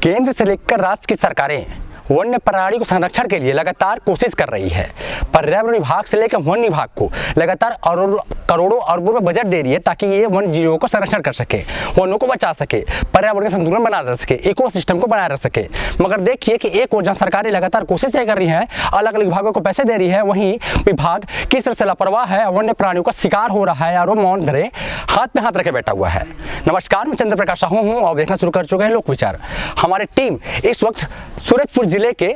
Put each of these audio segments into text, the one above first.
केंद्र से लेकर राष्ट्र की सरकारें वन्य प्राणी को संरक्षण के लिए लगातार कोशिश कर रही है। पर्यावरण विभाग से लेकर वन विभाग को लगातार करोड़ों अरबों में बजट दे रही है ताकि ये वन जीवों को संरक्षण कर सके, वनों को बचा सके, पर्यावरण का संतुलन बना रह सके, इकोसिस्टम को बनाए रख सके। मगर देखिए कि एक ओर जहाँ सरकारें लगातार कोशिश कर रही हैं, अलग अलग विभागों को पैसे दे रही है, वहीं विभाग किस तरह से लापरवाह है, वन्य प्राणियों का शिकार हो रहा है और वो मौन धरे हाथ में हाथ रखे बैठा हुआ है। नमस्कार, मैं चंद्र प्रकाश साहू हूँ और देखना शुरू कर चुके हैं लोक विचार। हमारी टीम इस वक्त सूरजपुर जिले के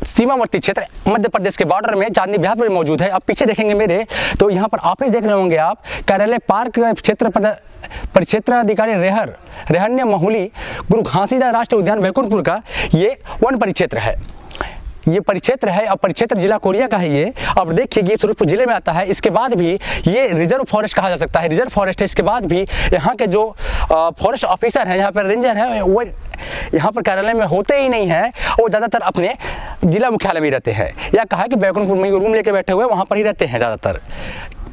सीमावर्ती क्षेत्र मध्य प्रदेश के बॉर्डर में चांदनी बिहार पर मौजूद है। अब पीछे देखेंगे मेरे तो यहाँ पर ऑफिस देख रहे होंगे आप, कार्यालय पार्क क्षेत्र परिक्षेत्र अधिकारी रेहन्य महूली गुरु घासीदास राष्ट्रीय उद्यान बैकुंठपुर का ये वन परिक्षेत्र है। ये परिक्षेत्र है और परिक्षेत्र जिला कोरिया का है ये। अब देखिए ये सूरजपुर जिले में आता है। इसके बाद भी ये रिजर्व फॉरेस्ट कहा जा सकता है, रिजर्व फॉरेस्ट है। इसके बाद भी यहाँ के जो फॉरेस्ट ऑफिसर हैं, यहाँ पर रेंजर हैं, वो यहाँ पर कार्यालय में होते ही नहीं है। वो ज़्यादातर अपने जिला मुख्यालय में रहते हैं, या कहा कि बैकुंठपुर में रूम लेके बैठे हुए वहाँ पर ही रहते हैं ज़्यादातर।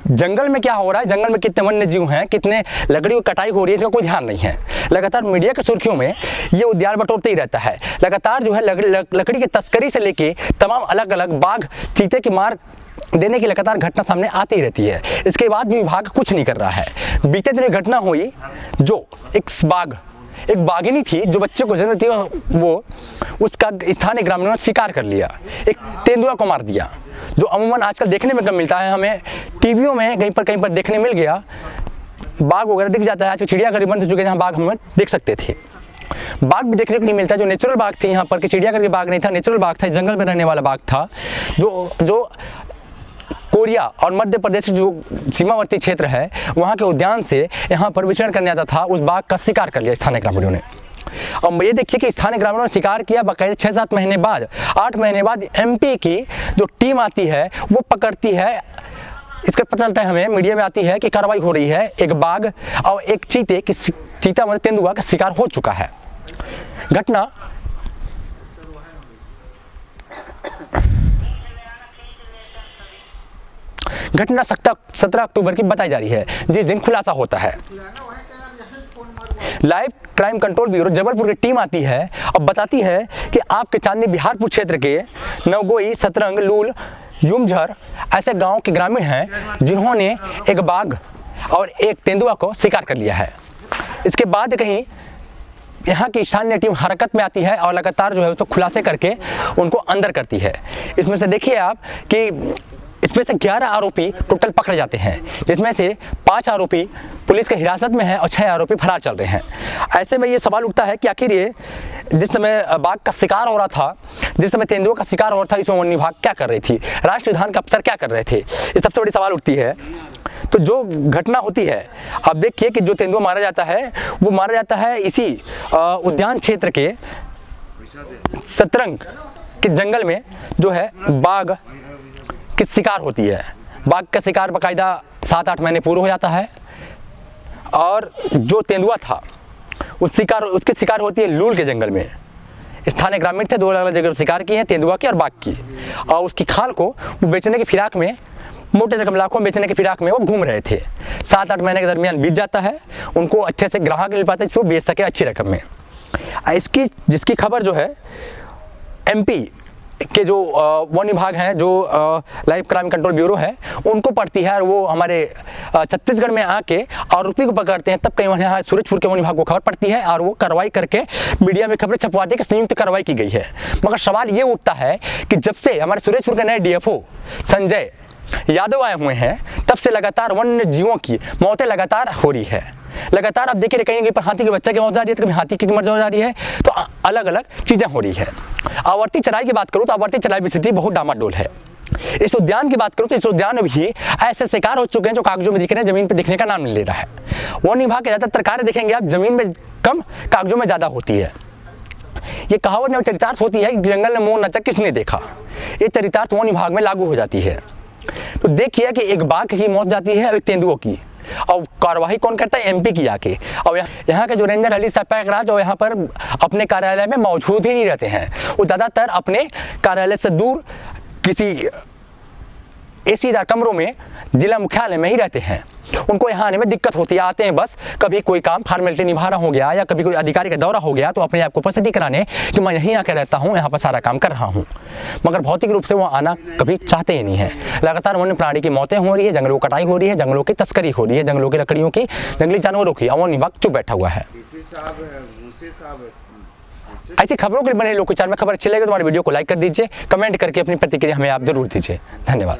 जंगल में क्या हो रहा है, जंगल में कितने वन्य जीव हैं, कितने लकड़ी की कटाई हो रही है, इसका कोई ध्यान नहीं है। लगातार मीडिया की सुर्खियों में ये उद्यान बटोरते ही रहता है। लगातार जो है लकड़ी की तस्करी से लेके तमाम अलग अलग बाघ चीते की मार देने की लगातार घटना सामने आती ही रहती है। इसके बाद भी विभाग कुछ नहीं कर रहा है। बीते दिन घटना हुई, जो एक बाघिनी थी जो बच्चे को जन्म थी, वो उसका स्थानीय ग्रामीणों ने शिकार कर लिया, एक तेंदुआ को मार दिया, जो अमूमन आजकल देखने में कम मिलता है। हमें टीवियों में कहीं पर देखने मिल गया, बाघ वगैरह दिख जाता है। आजकल चिड़ियाघर बंद हो चुके हैं जहाँ बाघ हम देख सकते थे। बाघ भी देखने को नहीं मिलता। जो नेचुरल बाघ थी यहाँ पर, कि चिड़ियाघर के बाघ नहीं था, नेचुरल बाघ था, जंगल में रहने वाला बाघ था, जो कोरिया और मध्य प्रदेश जो सीमावर्ती क्षेत्र है वहाँ के उद्यान से यहाँ पर विचरण करने आता था। उस बाघ का शिकार कर लिया स्थानीय ग्रामीणों ने। अब ये देखिए कि स्थानीय ग्रामीणों ने शिकार किया, बाकायदा 6-7 महीने बाद, 8 महीने बाद MP की जो टीम आती है वो पकड़ती है। इसका पता चलता है हमें, मीडिया में आती है कि कार्रवाई हो रही है। एक बाघ और एक चीता मतलब तेंदुआ का शिकार हो चुका है। घटना 17 अक्टूबर की बताई जा रही है, जिस दिन खुलासा होता है। Live crime control bureau Jabalpur की टीम आती है और बताती है कि आपके चांदनी बिहारपुर क्षेत्र के नवगोई, सतरंग, लूल, युमझर ऐसे गांव के ग्रामीण हैं जिन्होंने एक बाघ और एक तेंदुआ को शिकार कर लिया है। इसके बाद कहीं यहाँ की स्थानीय टीम हरकत में आती है और लगातार जो है उसको खुलासे करके उनको अंदर करती है। इसमें से देखिए आप कि इसमें से 11 आरोपी टोटल पकड़े जाते हैं, जिसमें से 5 आरोपी पुलिस के हिरासत में हैं और 6 आरोपी फरार चल रहे हैं। ऐसे में ये सवाल उठता है कि आखिर ये जिस समय बाघ का शिकार हो रहा था, जिस समय तेंदुआ का शिकार हो रहा था, इसमें वन विभाग क्या कर रही थी, राष्ट्रीय उद्यान के अफसर क्या कर रहे थे, ये सबसे बड़ी सवाल उठती है। तो जो घटना होती है, आप देखिए कि जो तेंदुआ मारा जाता है वो मारा जाता है इसी उद्यान क्षेत्र के सतरंग के जंगल में जो है बाघ की शिकार होती है। बाघ का शिकार बाकायदा 7-8 महीने पूरा हो जाता है। और जो तेंदुआ था उसकी शिकार होती है लूल के जंगल में। स्थानीय ग्रामीण थे, 2 अलग जगह शिकार किए हैं, तेंदुआ की और बाघ की, और उसकी खाल को वो बेचने की फिराक में, मोटे रकम लाखों बेचने की फिराक में वो घूम रहे थे। 7-8 महीने के दरमियान बीत जाता है, उनको अच्छे से ग्राहक मिल पाता है जिसको बेच सके अच्छी रकम में। जिसकी खबर जो है MP के जो वन विभाग हैं, जो लाइव क्राइम कंट्रोल ब्यूरो है, उनको पड़ती है और वो हमारे छत्तीसगढ़ में आके आरोपी को पकड़ते हैं। तब कहीं यहाँ सूरजपुर के वन विभाग को खबर पड़ती है और वो कार्रवाई करके मीडिया में खबरें छपवाते हैं कि संयुक्त कार्रवाई की गई है। मगर सवाल ये उठता है कि जब से हमारे सूरजपुर के नए DFO संजय यादव आए हुए हैं, तब से लगातार वन्य जीवों की मौतें लगातार हो रही है। लगातार आप देखिए कहीं पर हाथी के बच्चे की मौत जा रही है, तो कभी हाथी की मौत जा रही है, तो अलग अलग चीज़ें हो रही है। आवर्ती चराई की बात करूँ तो आवर्ती चराई की स्थिति बहुत डामाडोल है। इस उद्यान की बात करूँ तो इस उद्यान में भी ऐसे शिकार हो चुके हैं जो कागजों में दिख रहे हैं, जमीन पर दिखने का नाम नहीं ले रहा है। वन विभाग के ज़्यादातर कार्य देखेंगे आप, जमीन में कम कागजों में ज़्यादा होती है। ये कहावत में चरितार्थ होती है कि जंगल में मोर नचक किसने देखा, ये चरितार्थ वन विभाग में लागू हो जाती है। तो देखिए कि एक बाघ की मौत जाती है और एक तेंदुओं की, और कार्रवाई कौन करता है, MP की आके। और यहाँ के जो रेंजर अली सपैकराज और यहाँ पर अपने कार्यालय में मौजूद ही नहीं रहते हैं। वो ज़्यादातर अपने कार्यालय से दूर किसी AC कमरों में जिला मुख्यालय में ही रहते हैं। उनको यहाँ आने में दिक्कत होती है। आते हैं बस कभी कोई काम फॉर्मेलिटी निभाना हो गया या कभी कोई अधिकारी का दौरा हो गया तो अपने आप को उपस्थिति कराने कि मैं यहीं आकर रहता हूँ, यहाँ पर सारा काम कर रहा हूँ, मगर भौतिक रूप से वो आना कभी चाहते ही नहीं है। लगातार वन्य प्राणी की मौतें हो रही है, जंगलों की कटाई हो रही है, जंगलों की तस्करी हो रही है, जंगलों की लकड़ियों की, जंगली जानवरों की, और वन विभाग चुप बैठा हुआ है। ऐसी खबरों के लिए बने लोग विचार में खबर अच्छी लगे तो हमारे वीडियो को लाइक कर दीजिए, कमेंट करके अपनी प्रतिक्रिया हमें आप जरूर दीजिए। धन्यवाद।